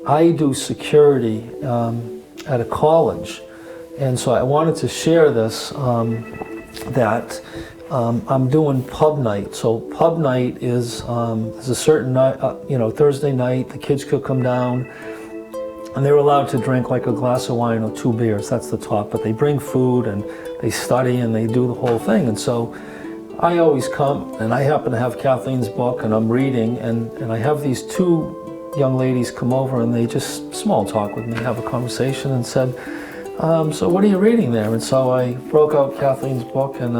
I do security at a college, and so I wanted to share this, that I'm doing pub night. So pub night is a certain night, Thursday night, the kids could come down, and they're allowed to drink like a glass of wine or 2 beers, that's the top, but they bring food and they study and they do the whole thing. And so I always come, and I happen to have Kathleen's book, and I'm reading, and I have these 2 young ladies come over, and they just small talk with me, have a conversation, and said, so what are you reading there? And so I broke out Kathleen's book, and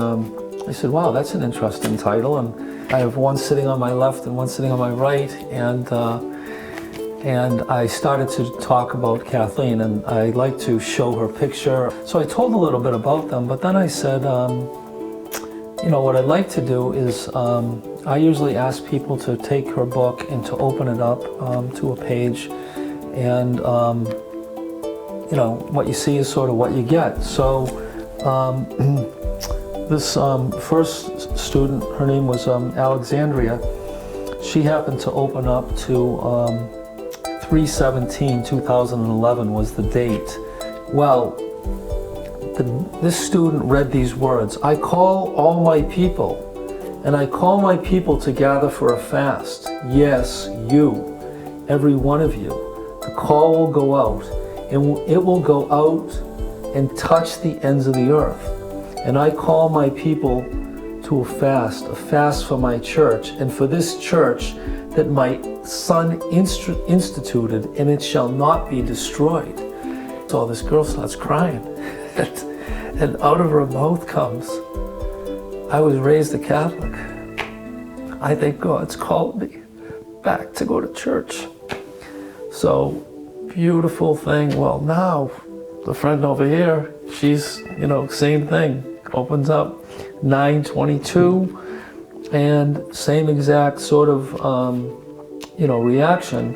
I said, wow, that's an interesting title. And I have one sitting on my left and one sitting on my right, and I started to talk about Kathleen, and I like to show her picture. So I told a little bit about them, but then I said, what I'd like to do is, I usually ask people to take her book and to open it up to a page, and what you see is sort of what you get. So this first student, her name was Alexandria, she happened to open up to 3/17/2011 was the date. Well, this student read these words: I call all my people, and I call my people to gather for a fast. Yes, you, every one of you. The call will go out, and it will go out and touch the ends of the earth. And I call my people to a fast for my church, and for this church that my son instituted, and it shall not be destroyed. So this girl starts crying, and out of her mouth comes, I was raised a Catholic. I think God's called me back to go to church. So, beautiful thing. Well, now, the friend over here, she's, same thing, opens up 9/22, and same exact sort of, reaction.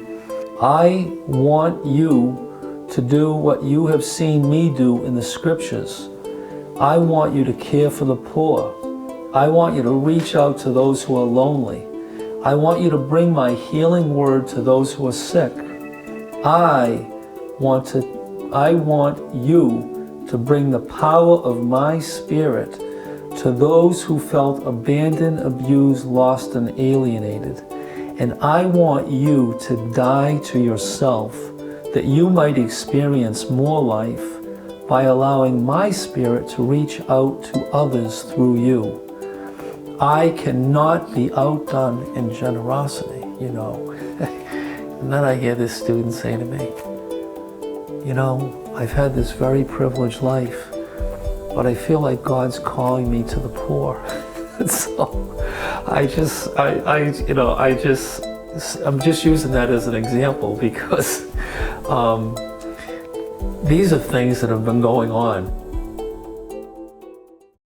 I want you to do what you have seen me do in the scriptures. I want you to care for the poor. I want you to reach out to those who are lonely. I want you to bring my healing word to those who are sick. I want you to bring the power of my spirit to those who felt abandoned, abused, lost, and alienated. And I want you to die to yourself, that you might experience more life by allowing my spirit to reach out to others through you. I cannot be outdone in generosity, And then I hear this student say to me, I've had this very privileged life, but I feel like God's calling me to the poor. So I'm just using that as an example because these are things that have been going on